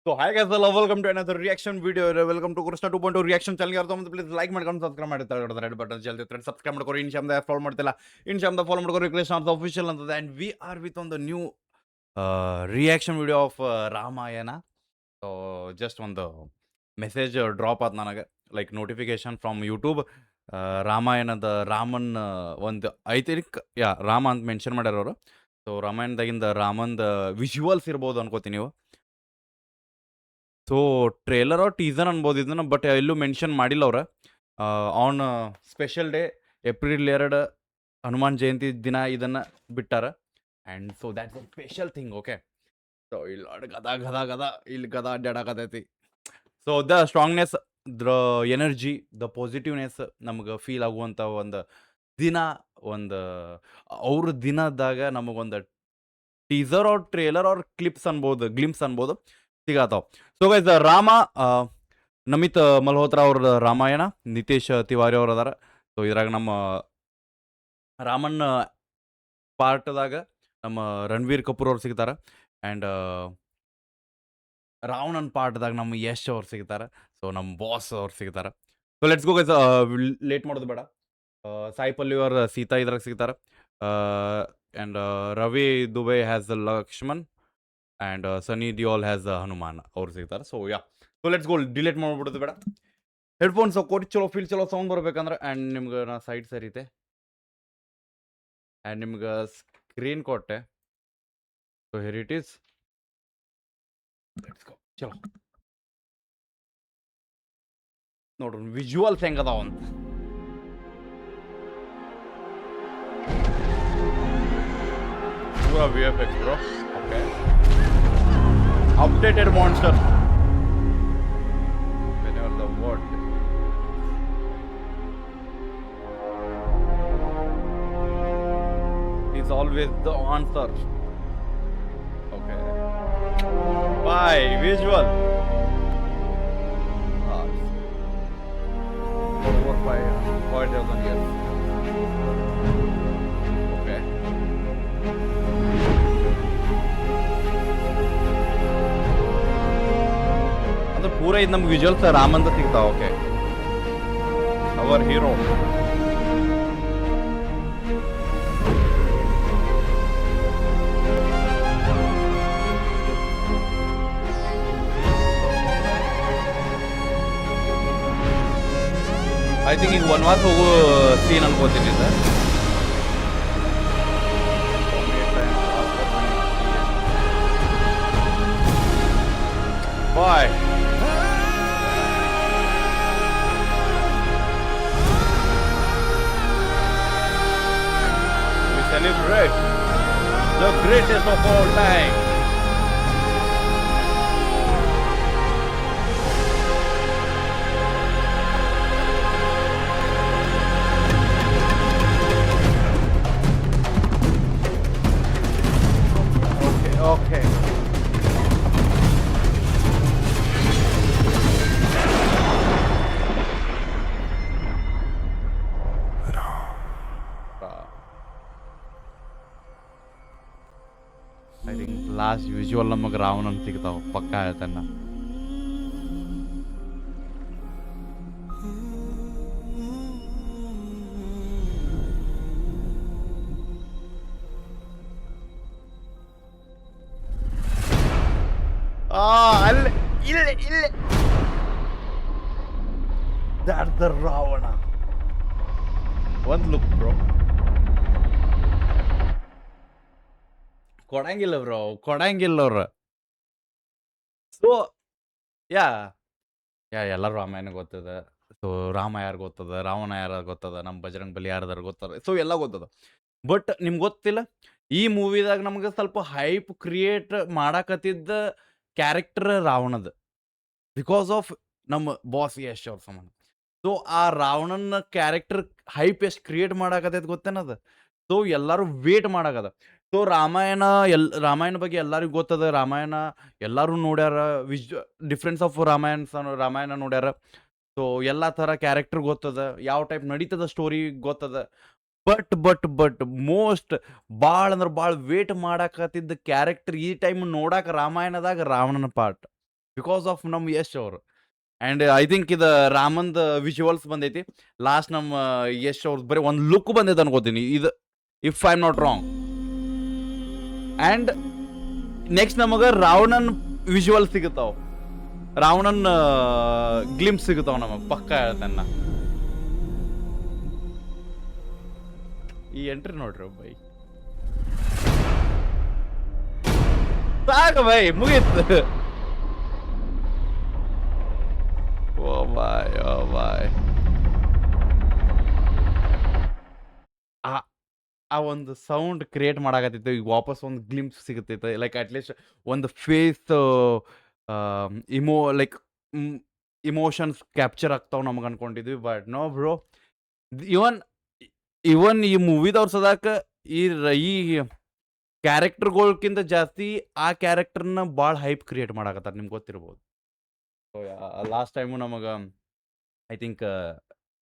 So hi guys, hello, welcome to another reaction video. Welcome to Krishna 2.0 reaction channel. ಯಾರು ತಮ್ಮ please like ಮಾಡ್ಕೊಂಡು subscribe ಮಾಡಿ ತಗೊಳ್ತಾರೆ red button ಜಲ್ದಿ ಥ್ರೆಡ್ ಸಬ್ಸ್ಕ್ರೈಬ್ ಮಾಡ್ಕೊರಿ ಇನ್ಶಾಮ್ದ ಫಾಲೋ ಮಾಡ್ತಿಲ್ಲ ಇನ್ಶಾಮ್ದ ಫಾಲೋ ಮಾಡ್ಕೊರಿ ಕೃಷ್ಣ ಆಫ್ ಅಫಿಷಿಯಲ್ ಅಂತದೆ and we are with on the new reaction video of Ramayana. So just ಒಂದು ಮೆಸೇಜ್ ಡ್ರಾಪ್ ಆಯ್ತು ನನಗೆ ಲೈಕ್ ನೋಟಿಫಿಕೇಶನ್ ಫ್ರಮ್ ಯೂಟ್ಯೂಬ್. ರಾಮಾಯಣದ ರಾಮನ್ ಒಂದು ಐ ಥಿಂಕ್ ರಾಮ ಅಂತ ಮೆನ್ಷನ್ ಮಾಡ್ಯಾರ ಅವರು. ಸೊ ರಾಮಾಯಣದಾಗಿಂದ ರಾಮಂದ ವಿಜುವಲ್ಸ್ ಇರ್ಬೋದು ಅನ್ಕೋತೀನಿ ನೀವು. ಸೊ ಟ್ರೇಲರ್ ಆರ್ ಟೀಸರ್ ಅನ್ಬೋದು ಇದನ್ನ, ಬಟ್ ಎಲ್ಲೂ ಮೆನ್ಷನ್ ಮಾಡಿಲ್ಲ ಅವ್ರ. On special day April 2 Hanuman Jayanti ದಿನ ಇದನ್ನು ಬಿಟ್ಟಾರ. And so that's a special thing. Okay, so ಇಲ್ಲಿ ಗದಾ ಇಲ್ಲಿ ಗದಾ ಅಡ್ಡಾಡಕತೈತಿ. So the strongness, the energy, the positiveness ನಮ್ಗೆ ಫೀಲ್ ಆಗುವಂಥ ಒಂದು ದಿನ, ಒಂದು ಅವ್ರ ದಿನದಾಗ ನಮಗೊಂದು teaser or trailer or glimpse ಅನ್ಬೋದು ಸಿಗತ್ತಾವ. ಸೊ ಗೈಸ್, ರಾಮ ನಮಿತ್ ಮಲ್ಹೋತ್ರಾ ಅವ್ರ ರಾಮಾಯಣ, ನಿತೇಶ್ ತಿವಾರಿ ಅವ್ರು ಅದಾರ. ಸೊ ಇದ್ರಾಗ ನಮ್ಮ ರಾಮನ್ ಪಾರ್ಟ್ದಾಗ ನಮ್ಮ ರಣವೀರ್ ಕಪೂರ್ ಅವ್ರು ಸಿಗ್ತಾರೆ. ಆ್ಯಂಡ್ ರಾವಣನ್ ಪಾರ್ಟ್ದಾಗ ನಮ್ಮ ಯಶ್ ಅವ್ರು ಸಿಗ್ತಾರೆ. ಸೊ ನಮ್ಮ ಬಾಸ್ ಅವ್ರು ಸಿಗ್ತಾರೆ. So let's go guys, late ಮಾಡೋದು ಬೇಡ. ಸಾಯಿ ಪಲ್ಲಿ ಅವ್ರ ಸೀತಾ ಇದ್ರಾಗ ಸಿಗ್ತಾರೆ. And Ravi Dubey has Lakshman and Sunny Deol has Hanuman ಅವ್ರು ಸಿಗ್ತಾರೆ. So so let's go, delay ಮಾಡ್ಬಿಡೋದು ಬೇಡ. ಹೆಡ್ಫೋನ್ಸ್ ಕೊಟ್ಟು ಚಲೋ ಫೀಲ್, ಚಲೋ ಸೌಂಡ್ ಬರ್ಬೇಕಂದ್ರೆ. ಆ್ಯಂಡ್ ನಿಮ್ಗೆ ನಾ ಸೈಡ್ ಸರಿತೆ ಆ್ಯಂಡ್ ನಿಮ್ಗೆ ಸ್ಕ್ರೀನ್ ಕೊಟ್ಟೆ. So here it is. Let's go, ಚಲೋ ನೋಡ್ರಿ ವಿಜುವಲ್ಸ್ ಹೆಂಗದಾವ ಅಂತ. VFX bro. Okay. Updated monster. Whenever the word is always the answer. Okay. Bye. Visual. Over 5,000 years. Okay. ಅಂದ್ರೆ ಪೂರ ಇದು ನಮ್ಗೆ ವಿಜುವಲ್ಸ್ ರಾಮಂದ ಸಿಗ್ತಾವ. Okay, our hero. I think ಈಗ ವನವಾಸ ಹೋಗೋ ಸೀನ್ ಅನ್ಕೋತೀನಿ sir. Bye. Celebrate the greatest of all time. Okay. I think last visual ನಮಗೆ ರಾವಣನ್ ಸಿಗ್ತಾವ ಪಕ್ಕ ಹೇಳ್ತಾನ. ಅಲ್ಲೇ ಇಲ್ಲೇ ದ್ಯಾಟ್ಸ್ ದ ರಾವಣ. ಒಂದು ಲುಕ್ ಬ್ರೋ, ಕೊಡಂಗಿಲ್ಲ ಅವ್ರು. ಸೊ ಎಲ್ಲರೂ ರಾಮಾಯಣ ಗೊತ್ತದ. ಸೊ ರಾಮ ಯಾರು ಗೊತ್ತದ, ರಾವಣ ಯಾರು ಗೊತ್ತದ, ನಮ್ಮ ಬಜರಂಗ್ ಬಲಿ ಯಾರ್ದಾರು ಗೊತ್ತದ. ಸೊ ಎಲ್ಲ ಗೊತ್ತದ. ಬಟ್ ನಿಮ್ಗೆ ಗೊತ್ತಿಲ್ಲ, ಈ ಮೂವಿದಾಗ ನಮ್ಗೆ ಸ್ವಲ್ಪ ಹೈಪ್ ಕ್ರಿಯೇಟ್ ಮಾಡಾಕತ್ತಿದ್ದ ಕ್ಯಾರೆಕ್ಟರ್ ರಾವಣದ, ಬಿಕಾಸ್ ಆಫ್ ನಮ್ಮ ಬಾಸ್ ಯಶ್ ಅವ್ರ ಸಂಬಂಧ. ಸೊ ಆ ರಾವಣನ ಕ್ಯಾರೆಕ್ಟರ್ ಹೈಪ್ ಎಷ್ಟು ಕ್ರಿಯೇಟ್ ಮಾಡಾಕತ್ತೈತೆ ಗೊತ್ತೇನದ. ಸೊ ಎಲ್ಲರೂ ವೇಟ್ ಮಾಡಾಕದ. ಸೊ ರಾಮಾಯಣ ಬಗ್ಗೆ ಎಲ್ಲರಿಗೂ ಗೊತ್ತದ. ರಾಮಾಯಣ ಎಲ್ಲರೂ ನೋಡ್ಯಾರ. ಡಿಫ್ರೆನ್ಸ್ ಆಫ್ ರಾಮಾಯಣ ನೋಡ್ಯಾರ. ಸೊ ಎಲ್ಲ ಥರ ಕ್ಯಾರೆಕ್ಟರ್ ಗೊತ್ತದ, ಯಾವ ಟೈಪ್ ನಡೀತದ ಸ್ಟೋರಿ ಗೊತ್ತದ. ಬಟ್ ಮೋಸ್ಟ್ ಭಾಳ ಅಂದ್ರೆ ಭಾಳ ವೇಟ್ ಮಾಡಾಕತ್ತಿದ್ದ ಕ್ಯಾರೆಕ್ಟರ್ ಈ ಟೈಮ್ ನೋಡಾಕ ರಾಮಾಯಣದಾಗ ರಾವಣನ ಪಾರ್ಟ್. ಬಿಕಾಸ್ ಆಫ್ ನಮ್ಮ ಯಶ್ ಅವರು. ಆ್ಯಂಡ್ ಐ ಥಿಂಕ್ ಇದು ರಾಮಂದ್ ವಿಜುವಲ್ಸ್ ಬಂದೈತಿ. ಲಾಸ್ಟ್ ನಮ್ಮ ಯಶ್ ಅವ್ರದ್ದು ಬರೀ ಒಂದು ಲುಕ್ ಬಂದೈತೆ ಅನ್ಕೋತೀನಿ ಇದು, if I am not wrong. And next ನಮಗೆ ರಾವಣನ್ ವಿಜುವಲ್ ಸಿಗುತ್ತಾವ, ರಾವಣನ್ ಗ್ಲಿಮ್ಸ್ ಸಿಗುತ್ತಾವ ನಮಗೆ ಪಕ್ಕ ಹೇಳ್ತೇನೆ. ಈ ಎಂಟ್ರಿ ನೋಡ್ರಿ ಬೈ, ಸಾಕು ಬೈ, ಮುಗೀತು. ಓ ಬಾಯ್, ಓ ಬಾಯ್. ಆ ಒಂದು ಸೌಂಡ್ ಕ್ರಿಯೇಟ್ ಮಾಡಾಕತ್ತಿತ್ತು, ಈಗ ವಾಪಸ್ ಒಂದು ಗ್ಲಿಮ್ಸ್ ಸಿಗುತ್ತೈತೆ. ಲೈಕ್ ಅಟ್ಲೀಸ್ಟ್ ಒಂದು ಫೇಸ್ ಲೈಕ್ ಇಮೋಷನ್ಸ್ ಕ್ಯಾಪ್ಚರ್ ಆಗ್ತಾವ ನಮಗೆ ಅನ್ಕೊಂಡಿದ್ವಿ. ಬಟ್ ನೋ ಬ್ರೋ, ಇವನ್ ಇವನ್ ಈ ಮೂವಿದವ್ರ ಸದಾಕ ಈ ಕ್ಯಾರೆಕ್ಟರ್ಗಳ್ಕಿಂತ ಜಾಸ್ತಿ ಆ ಕ್ಯಾರೆಕ್ಟರ್ನ ಭಾಳ ಹೈಪ್ ಕ್ರಿಯೇಟ್ ಮಾಡಾಕತ್ತಾರ, ನಿಮ್ಗೆ ಗೊತ್ತಿರ್ಬೋದು. ಸೊ ಲಾಸ್ಟ್ ಟೈಮು ನಮಗೆ ಐ ಥಿಂಕ್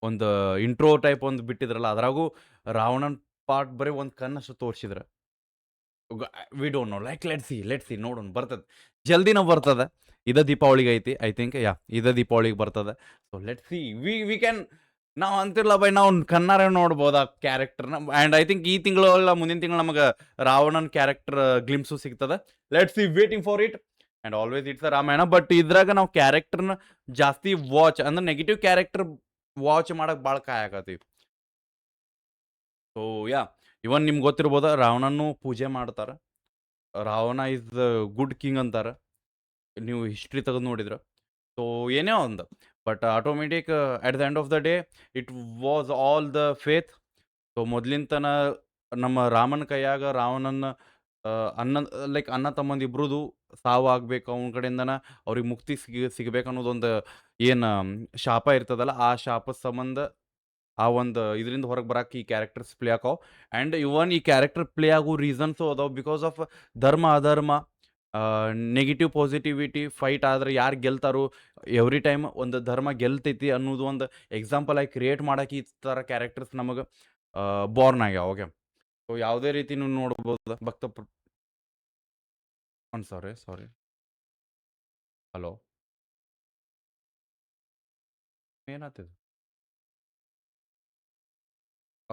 ಒಂದು ಇಂಟ್ರೋ ಟೈಪ್ ಒಂದು ಬಿಟ್ಟಿದ್ರಲ್ಲ, ಅದ್ರಾಗೂ ರಾವಣನ್ ಪಾರ್ಟ್ ಬರೀ ಒಂದು ಕಣ್ಣಷ್ಟು ತೋರಿಸಿದ್ರೆ. We don't know, like let see ನೋಡೋಣ, ಬರ್ತದೆ ಜಲ್ದಿನ ಬರ್ತದೆ. ಇದ ದೀಪಾವಳಿಗೆ ಐತಿ ಐ ಥಿಂಕ್, ಇದ ದೀಪಾವಳಿಗೆ ಬರ್ತದೆ. So let see, we can, ನಾವು ಅಂತಿರಲ್ಲ ಬೈ, ನಾವು ಕಣ್ಣಾರ ನೋಡ್ಬೋದು ಆ ಕ್ಯಾರೆಕ್ಟರ್ನ. ಆ್ಯಂಡ್ ಐ ಥಿಂಕ್ ಈ ತಿಂಗಳು ಅಲ್ಲ ಮುಂದಿನ ತಿಂಗಳು ನಮಗೆ ರಾವಣನ್ ಕ್ಯಾರೆಕ್ಟರ್ ಗ್ಲಿಮ್ಸು ಸಿಗ್ತದೆ. Let see, waiting for it. And always it's a Ramayana. But ಇದ್ರಾಗ ನಾವು ಕ್ಯಾರೆಕ್ಟರ್ನ ಜಾಸ್ತಿ ವಾಚ್ ಅಂದ್ರೆ ನೆಗೆಟಿವ್ ಕ್ಯಾರೆಕ್ಟರ್ ವಾಚ್ ಮಾಡಕ್ಕೆ ಭಾಳ ಕಾಯಕತ್ತೀವಿ. ಸೊ ಇವನ್ ನಿಮ್ಗೆ ಗೊತ್ತಿರ್ಬೋದ, ರಾವಣನ್ನು ಪೂಜೆ ಮಾಡ್ತಾರೆ. Ravana is the good king ಅಂತಾರೆ, ನೀವು ಹಿಸ್ಟ್ರಿ ತೆಗೆದು ನೋಡಿದ್ರೆ. ಸೊ ಏನೇ ಒಂದು, but automatic at the end of the day it was all the faith. So ಮೊದ್ಲಿಂತನ ನಮ್ಮ ರಾಮನ ಕೈಯಾಗ ರಾವಣನ ಅಣ್ಣ ತಮ್ಮಂದು ಇಬ್ರದು ಸಾವು ಆಗ್ಬೇಕು, ಅವನ ಕಡೆಯಿಂದನ ಅವ್ರಿಗೆ ಮುಕ್ತಿ ಸಿಗಬೇಕು ಅನ್ನೋದೊಂದು ಏನು ಶಾಪ ಇರ್ತದಲ್ಲ, ಆ ಶಾಪದ ಸಂಬಂಧ ಆ ಒಂದು ಇದರಿಂದ ಹೊರಗೆ ಬರಕ್ಕೆ ಈ ಕ್ಯಾರೆಕ್ಟರ್ಸ್ ಪ್ಲೇ ಆಕಾವ್. ಆ್ಯಂಡ್ ಇವನ್ ಈ ಕ್ಯಾರೆಕ್ಟರ್ ಪ್ಲೇ ಆಗೋ ರೀಸನ್ಸು ಅದಾವ ಬಿಕಾಸ್ ಆಫ್ ಧರ್ಮ ಅಧರ್ಮ, ನೆಗೆಟಿವ್ ಪಾಸಿಟಿವಿಟಿ ಫೈಟ್ ಆದ್ರೆ ಯಾರು ಗೆಲ್ತಾರೋ, ಎವ್ರಿ ಟೈಮ್ ಒಂದು ಧರ್ಮ ಗೆಲ್ತೈತಿ ಅನ್ನೋದು ಒಂದು ಎಕ್ಸಾಂಪಲ್ ಆಗಿ ಕ್ರಿಯೇಟ್ ಮಾಡೋಕೆ ಈ ಥರ ಕ್ಯಾರೆಕ್ಟರ್ಸ್ ನಮಗೆ ಬಾರ್ನ್ ಆಗ್ಯಾವ. ಓಕೆ, ಸೊ ಯಾವುದೇ ರೀತಿ ನೀವು ನೋಡ್ಬೋದು ಭಕ್ತ ಸಾರಿ ಹಲೋ, ಏನಾಗ್ತಿದೆ?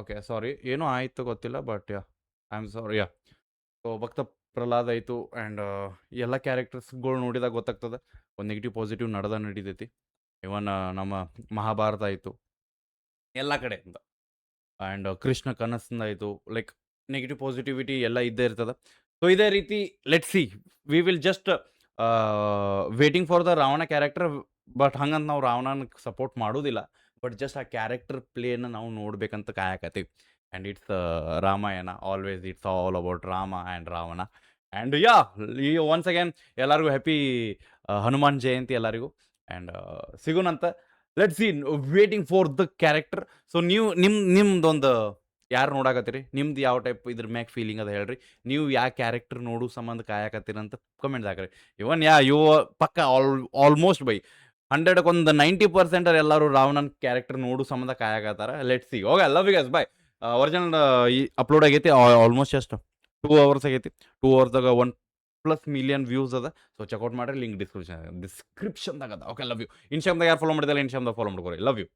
ಓಕೆ, ಸಾರಿ, ಏನೋ ಆಯಿತು ಗೊತ್ತಿಲ್ಲ, but I am sorry. So ಭಕ್ತ ಪ್ರಹ್ಲಾದ್ ಆಯಿತು. ಆ್ಯಂಡ್ ಎಲ್ಲ ಕ್ಯಾರೆಕ್ಟರ್ಸ್ಗಳು ನೋಡಿದಾಗ ಗೊತ್ತಾಗ್ತದೆ ಒಂದು ನೆಗೆಟಿವ್ ಪಾಸಿಟಿವ್ ನಡೀತೈತಿ. ಇವನ್ ನಮ್ಮ ಮಹಾಭಾರತ ಆಯಿತು ಎಲ್ಲ ಕಡೆಯಿಂದ. ಆ್ಯಂಡ್ ಕೃಷ್ಣ ಕನಸಿಂದ ಆಯಿತು, ಲೈಕ್ ನೆಗೆಟಿವ್ ಪಾಸಿಟಿವಿಟಿ ಎಲ್ಲ ಇದ್ದೇ ಇರ್ತದೆ. ಸೊ ಇದೇ ರೀತಿ let see, we will just waiting for the Ravana character. But ಹಂಗಂತ ನಾವು ರಾವಣನ ಸಪೋರ್ಟ್ ಮಾಡೋದಿಲ್ಲ, ಬಟ್ ಜಸ್ಟ್ ಆ ಕ್ಯಾರೆಕ್ಟರ್ ಪ್ಲೇನ ನಾವು ನೋಡ್ಬೇಕಂತ ಕಾಯಕತ್ತೀವಿ. And it's Ramayana, always it's all about Rama and Ravana. And ಈ ಒನ್ಸ್ ಅಗೇನ್ ಎಲ್ಲರಿಗೂ ಹ್ಯಾಪಿ ಹನುಮಾನ್ ಜಯಂತಿ ಎಲ್ಲರಿಗೂ. ಆ್ಯಂಡ್ ಸಿಗೋಣಂತ. Let's see, waiting for the character. So ನೀವು ನಿಮ್ದೊಂದು ಯಾರು ನೋಡಾಕತ್ತೀರಿ, ನಿಮ್ದು ಯಾವ ಟೈಪ್ ಇದ್ರ ಮ್ಯಾಕ್ ಫೀಲಿಂಗ್ ಅದ ಹೇಳ್ರಿ. ನೀವು ಯಾವ ಕ್ಯಾರೆಕ್ಟರ್ ನೋಡು ಸಂಬಂಧ ಕಾಯಕತ್ತೀರಿ ಅಂತ ಕಮೆಂಟ್ಸ್ ಹಾಕ್ರಿ. ಇವನ್ ಇವು ಪಕ್ಕ ಆಲ್ಮೋಸ್ಟ್ ಬೈ 100ಕ್ಕೆ ಒಂದು 90% ಎಲ್ಲರೂ ರಾವಣನ್ ಕ್ಯಾರೆಕ್ಟರ್ ನೋಡು ಸಂಬಂಧ ಕಾಯಕತ್ತಾರ. Let's see. Okay, love you guys, bye. Original ಈ ಅಪ್ಲೋಡ್ ಆಗೈತಿ ಆಲ್ಮೋಸ್ಟ್ ಎಷ್ಟು 2 hours ಆಗೈತಿ. 2 hours 1+ million ವ್ಯೂಸ್ ಅದ. ಸೊ ಚೆಕ್ಔಟ್ ಮಾಡ್ರಿ, ಲಿಂಕ್ ಡಿಸ್ಕ್ರಿಪ್ಷನ್ದಾಗ ಅದ. Okay, love you. ಇನ್ಸ್ಟಾಗ್ರಾಮ್ದಾಗ ಯಾರು ಫಾಲೋ ಮಾಡಿದಲ್ಲ, ಇನ್ಸ್ಟಾಗ್ರಾಮ್ದಾಗ ಫಾಲೋ ಮಾಡ್ಕೊರಿ. Love you.